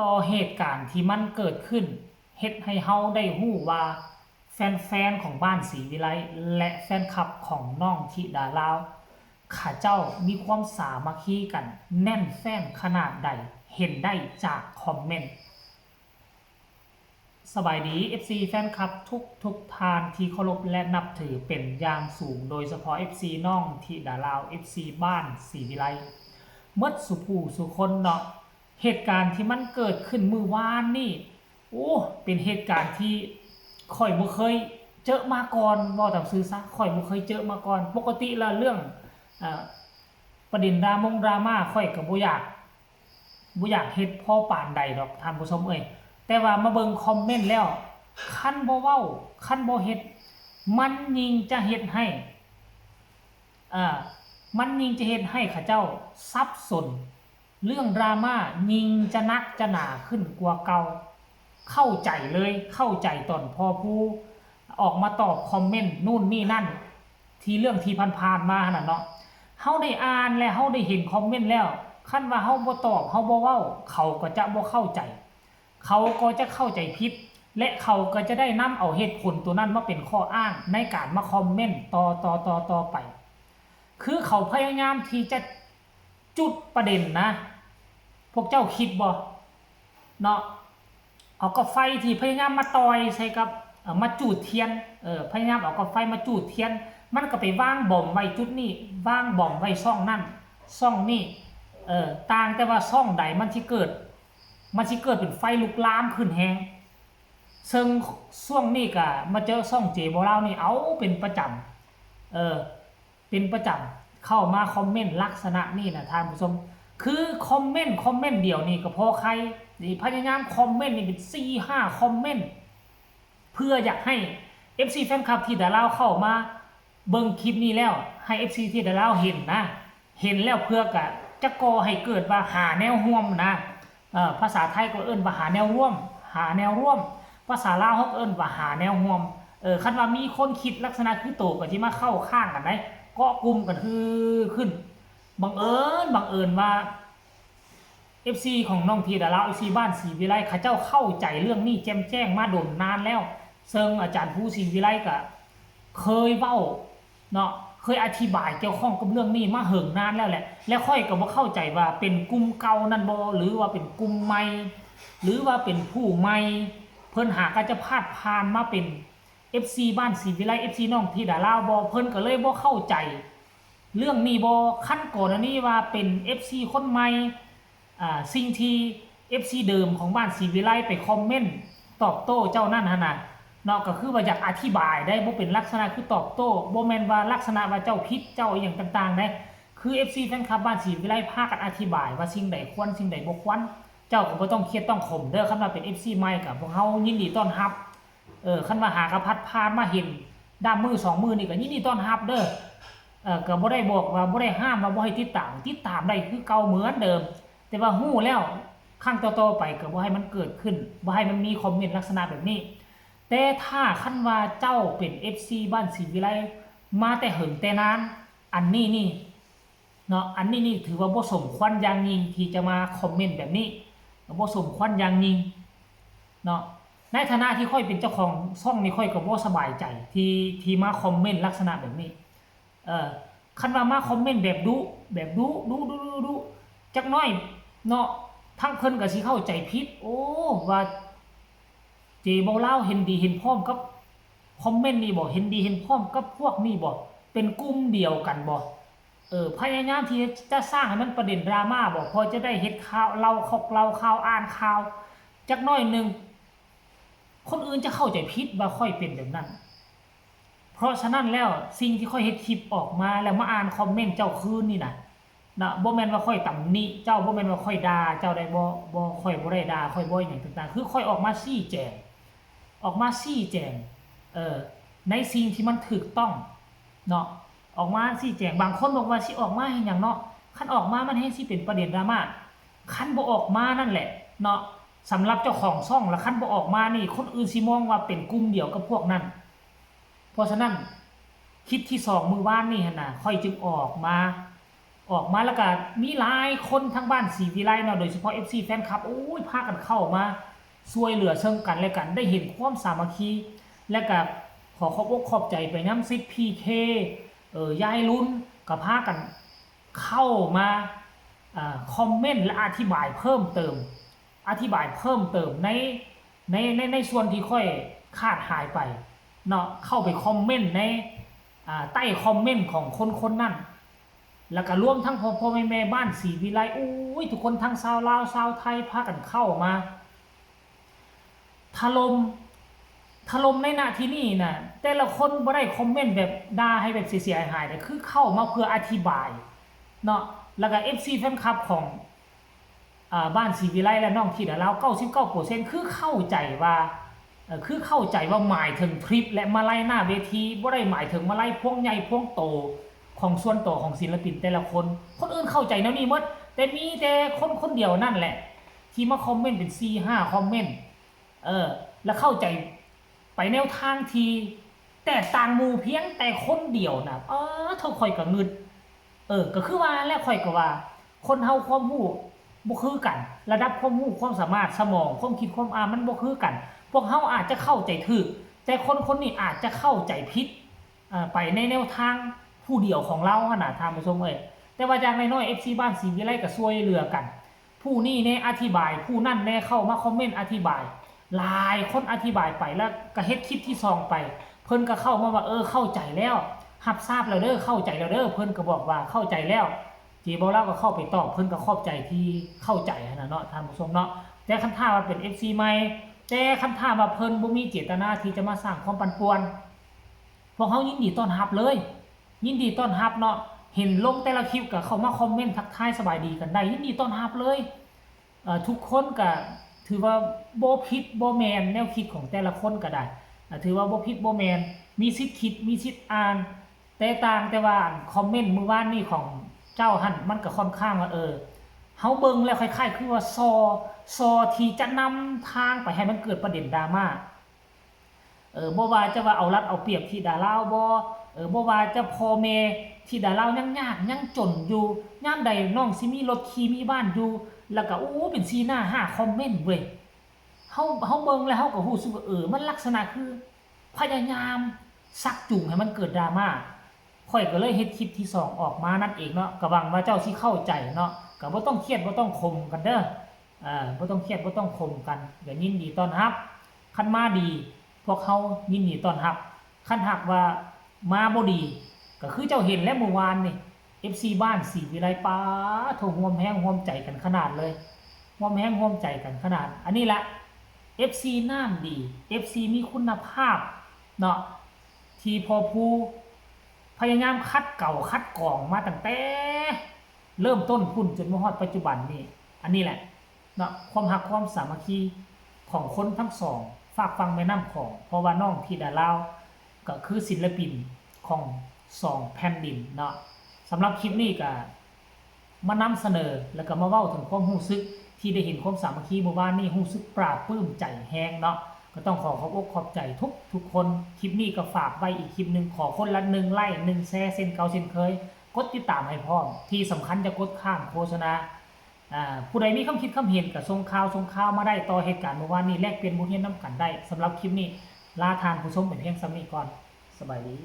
ต่อเหตุการณ์ที่มันเกิดขึ้นเฮ็ดให้เฮาได้ฮู้ว่าแฟนๆของบ้านศรีวิไลและแฟนคลับของน้องธิดาลาวข้าเจ้ามีความสามัคคีกันแน่นแฟ้นขนาดใดเห็นได้จากคอมเมนต์สบายดี FC แฟนคลับทุกทานที่เคารพและนับถือเป็นอย่างสูงโดยเฉพาะ FC น้องธิดาลาว FC บ้านศรีวิไลหมดสุผู้สุคนเนาะเหตุการณ์ที่มันเกิดขึ้นเมื่อวานนี่โอ้เป็นเหตุการณ์ที่ข่อยบ่เคยเจอมาก่อนว่าตามซื่อซะข่อยบ่เคยเจอมาก่อนปกติแล้วเรื่องอ่าประเด็นดราม่าข่อยก็บ่อยากเฮ็ดพ่อปานใดดอกท่านผู้ชมเอ้ยแต่ว่ามาเบิ่งคอมเมนต์แล้วคันบ่เว้าคันบ่เฮ็ดมันยิ่งจะเฮ็ดให้อ่ามันยิ่งจะเฮ็ดให้เขาเจ้าสับสนเรื่องดราม่ายิ่งจะนักจะหนาขึ้นกว่าเก่าเข้าใจเลยเข้าใจตอนพอผู้ออกมาตอบคอมเมนต์นู่นนี่นั่นที่เรื่องที่ผ่านๆมาน่ะเนาะเฮาได้อ่านและเฮาได้เห็นคอมเมนต์แล้วคันว่าเฮาบ่ตอบเฮาบ่เว้าเขาก็จะบ่เข้าใจเขาก็จะเข้าใจผิดและเขาก็จะได้นำเอาเหตุผลตัวนั้นมาเป็นข้ออ้างในการมาคอมเมนต์ต่อไปคือเขาพยายามที่จะจุดประเด็นนะพวกเจ้าคิดบ่เนาะเอากระไฟที่พยายามมาต่อยใส่กับมาจูดเทียนพยายามเอากระไฟมาจูดเทียนมันก็ไปวางบอมไว้จุดนี้วางบอมไว้ช่องนั่นช่องนี้ต่างแต่ว่าช่องใดมันสิเกิดเป็นไฟลุกลามขึ้นแฮงซึ่งช่วงนี้ก็มาเจอช่องเจบ่ลาวนี่เอาเป็นประจำเป็นประจำเข้ามาคอมเมนต์ลักษณะนี้นะท่านผู้ชมคือคอมเมนต์เดียวนี่ก็พอใครนี่พยายามคอมเมนต์นี่เป็น4-5คอมเมนต์เพื่ออยากให้ FC แฟนคลับที่ดาราเข้ามาเบิ่งคลิปนี้แล้วให้ FC ที่ดาราเห็นนะเห็นแล้วเพื่อกะจะก่อให้เกิดว่าหาแนวร่วมนะภาษาไทยก็เอิ้นว่าหาแนวร่วมภาษาลาวเขาเอิ้นว่าหาแนวร่วมคันว่ามีคนคิดลักษณะคือโตก็สิมาเข้าข้างกันได้เกาะกลุ่มกันคือขึ้นบังเอิญว่า FC ของน้องทีดารา FC บ้านศรีวิไลเขาเจ้าเข้าใจเรื่องนี้แจ่มแจ้งมาโดนนานแล้วซึ่งอาจารย์ผู้ศรีวิไลก็เคยเว้าเนาะเคยอธิบายเกี่ยวข้องกับเรื่องนี้มาเหิงนานแล้วแหละแล้วค่อยก็บ่เข้าใจว่าเป็นกลุ่มเก่านั่นบ่หรือว่าเป็นกลุ่มใหม่หรือว่าเป็นผู้ใหม่เพิ่นหาก็จะพาดผ่านมาเป็น FC บ้านศรีวิไล FC น้องทีดาราบ่เพิ่นก็เลยบ่เข้าใจเรื่องนี้บ่ขั้นก่อนอันนี้ว่าเป็น FC คนใหม่สิ่งที่ FC เดิมของบ้านศรีวิไลไปคอมเมนต์ตอบโต้เจ้านั่นหั่นน่ะเนาะก็คือว่าอยากอธิบายได้บ่เป็นลักษณะคือตอบโต้บ่แม่นว่าลักษณะว่าเจ้าผิดเจ้าอหยังต่างๆได้คือ FC แฟนคลับบ้านศรีวิไลพากันอธิบายว่าสิ่งใดควรสิ่งใดบ่ควรเจ้าก็บ่ต้องเครียดต้องขมเด้อคันว่าเป็น FC ใหม่ก็พวกเฮายินดีต้อนรับคันว่าหากระพัดผ่านมาเห็นด้ามมือ2มือนี่ก็ยินดีต้อนรับเด้อก็บ่ได้บอกว่าบ่ได้ห้ามว่าบ่ให้ติดตามได้คือเก่าเหมือนเดิมแต่ว่าฮู้แล้วครั้งต่อๆไปก็บ่ให้มันเกิดขึ้นบ่ให้มันมีคอมเมนต์ลักษณะแบบนี้แต่ถ้าคันว่าเจ้าเป็น FC บ้านศรีวิไลมาแต่เหิงแต่นานอันนี้นี่เนาะอันนี้นี่ถือว่าบ่สมควรอย่างยิ่งที่จะมาคอมเมนต์แบบนี้บ่สมควรอย่างยิ่งเนาะในฐานะที่ค่อยเป็นเจ้าของช่องนี่ค่อยก็บ่สบายใจที่มาคอมเมนต์ลักษณะแบบนี้คันว่ามาคอมเมนต์แบบดุจักน้อยเนาะทั้งเพิ่นก็สิเข้าใจผิดโอ้ว่าเจบ่ลาวเห็นดีเห็นพร้อมกับคอมเมนต์นี่บ่เห็นดีเห็นพร้อมกับพวกนี้บ่เป็นกลุ่มเดียวกันบ่พยายามที่จะสร้างให้มันประเด็นดราม่าบ่พอจะได้เฮ็ดข่าวเล่าข่าวอ่านข่าวจักน้อยนึงคนอื่นจะเข้าใจผิดว่าค่อยเป็นแบบนั้นเพราะฉะนั้นแล้วสิ่งที่ค่อยเฮ็ดคลิปออกมาแล้วมาอ่านคอมเมนต์เจ้าคืนนี่น่ะบ่แม่นว่าค่อยตำหนิเจ้าบ่แม่นว่าค่อยด่าเจ้าได้บ่ค่อยบ่ได้ด่าค่อยบ่หยังต่างๆคือค่อยออกมาชี้แจงในสิ่งที่มันถูกต้องเนาะออกมาชี้แจงบางคนบอกว่าสิออกมาเฮ็ดหยังเนาะคันออกมามันเฮ็ดสิเป็นประเด็นดราม่าคันบ่ออกมานั่นแหละเนาะสำหรับเจ้าของช่องแล้วคันบ่ออกมานี่คนอื่นสิมองว่าเป็นกลุ่มเดียวกับพวกนั้นเพราะฉะนั้นคลิปที่2มื้อวานนี่หั่นน่ะค่อยจึงออก ออกมาแล้วก็มีหลายคนทั้งบ้านศรีวิไลเนาะโดยเฉพาะ FC แฟนคลับโอ้ยพากันเข้ามาช่วยเหลือซึ่งกันและกันได้เห็นความสามัคคีและก็ขอขอบอกขอบใจไปน้ำซิด PK ยายลุ้นก็พากันเข้ามาคอมเมนต์และอธิบายเพิ่มเติมในส่วนที่ค่อยขาดหายไปเนาะเข้าไปคอมเมนต์ในใต้คอมเมนต์ของคนนั้นแล้วก็รวมทั้งพ่อแม่บ้านศรีวิไลอุ้ยทุกคนทั้งชาวลาวชาวไทยพากันเข้ามาถล่มในหน้าที่นี่นะแต่ละคนบ่ได้คอมเมนต์แบบด่าให้แบบเสียหายแต่คือเข้ามาเพื่ออธิบายเนาะแล้วก็ FC แฟนคลับของบ้านศรีวิไลและน้องที่ดารา99%คือเข้าใจว่าหมายถึงทริปและมาไล่หน้าเวทีบ่ได้หมายถึงมาไล่พวงใหญ่พวงโตของส่วนตัวของศิลปินแต่ละคนอื่นเข้าใจนะนี่หมดแต่มีแต่คนเดียวนั่นแหละที่มาคอมเมนต์เป็น 4-5 คอมเมนต์แล้วเข้าใจไปแนวทางที่แต่ต่างหมู่เพียงแต่คนเดียวนะเท่าค่อยก็งึดก็คือว่าแล้วค่อยก็ว่าคนเฮาความรู้บ่คือกันระดับความรู้ความสามารถสมองความคิดความอ่านมันบ่คือกันพวกเฮาอาจจะเข้าใจถูกแต่คนนี้อาจจะเข้าใจผิดไปในแนวทางผู้เดียวของเราขนาดท่านผู้ชมแต่ว่าอย่างน้อยๆ FC บ้านศรีวิไลก็ช่วยเหลือกันผู้นี้แน่อธิบายผู้นั่นแน่เข้ามาคอมเมนต์อธิบายหลายคนอธิบายไปแล้วก็เฮ็ดคลิปที่2ไปเพิ่นก็เข้ามาว่าเข้าใจแล้วรับทราบแล้วเด้อเข้าใจแล้วเด้อเพิ่นก็บอกว่าเข้าใจแล้วที่บ่เราก็เข้าไปตอบเพิ่นก็ขอบใจที่เข้าใจนะเนาะท่านผู้ชมเนาะแต่คันถ้าว่าเป็น FC ใหม่แต่คันถ้าว่าเพิ่นบ่มีเจตนาที่จะมาสร้างความปั่นป่วนพวกเฮายินดีต้อนรับเลยยินดีต้อนรับเนาะเห็นลงแต่ละคลิปก็เข้ามาคอมเมนต์ทักทายสบายดีกันได้ยินดีต้อนรับเลยทุกคนก็ถือว่าบ่ผิดบ่แม่นแนวคิดของแต่ละคนก็ได้ถือว่าบ่ผิดบ่แม่นมีสิทธิ์คิดมีสิทธิ์อ่านแต่ว่าคอมเมนต์มื้อวานนี้ของเจ้าหั่นมันก็ค่อนข้างว่าเฮาเบิ่งแล้วคล้ายๆคือว่าซอที่จะนำทางไปให้มันเกิดประเด็นดราม่าบ่ว่าจะว่าเอารัดเอาเปรียบที่ดาราบ่ว่าจะพ่อแม่ที่ดารายังยากยังจนอยู่ยามใดน้องสิมีรถขี่มีบ้านอยู่แล้วก็เป็น4หน้า5คอมเมนต์เว้ยเฮาเบิ่งแล้วเฮาก็รู้สึกว่ามันลักษณะคือพยายามชักจูงให้มันเกิดดราม่าค่อยก็เลยเฮ็ดคลิปที่2ออกมานั่นเองเนาะก็หวังว่าเจ้าสิเข้าใจเนาะก็บ่ต้องเครียดบ่ต้องคมกันเด้อบ่ต้องเครียดบ่ต้องคมกันก็ยินดีต้อนรับคันมาดีพวกเขายินดีต้อนรับคันหากว่ามาบ่ดีก็คือเจ้าเห็นแล้วเมื่อวานนี่ FC บ้านศรีวิไลป้าโทร่วมแฮงร่วมใจกันขนาดเลยร่วมแฮงร่วมใจกันขนาดอันนี้แหละ FC น้ำดี FC มีคุณภาพเนาะที่พอผู้พยายามคัดเก่าคัดกรองมาตั้งแต่เริ่มต้นพุ่นจนมาฮอดปัจจุบันนี่อันนี้แหละเนาะความรักความสามัคคีของคนทั้งสองฝากฟังแม่น้ำของเพราะว่าน้องธิดาลาวก็คือศิลปินของ2แผ่นดินเนาะสำหรับคลิปนี้ก็มานำเสนอแล้วก็มาเว้าถึงความรู้สึกที่ได้เห็นความสามัคคีหมู่บ้านนี่รู้สึกปลาบปลื้มใจแฮงเนาะก็ต้องขอขอบอกขอบใจทุกคนคลิปนี้ก็ฝากไว้อีกคลิปนึงขอคนละ1ไลค์1แชร์เส้นเก่าเส้นเคยกดติดตามให้พร้อมที่สำคัญจะกดข้ามโฆษณาผู้ใดมีคำคิดคำเห็นก็ส่งข่าวมาได้ต่อเหตุการณ์เมื่อวานนี้แลกเปลี่ยนบทเรียนนำกันได้สำหรับคลิปนี้ลาทานผู้ชมเป็นเพียงซ้ำนี้ก่อนสบายดี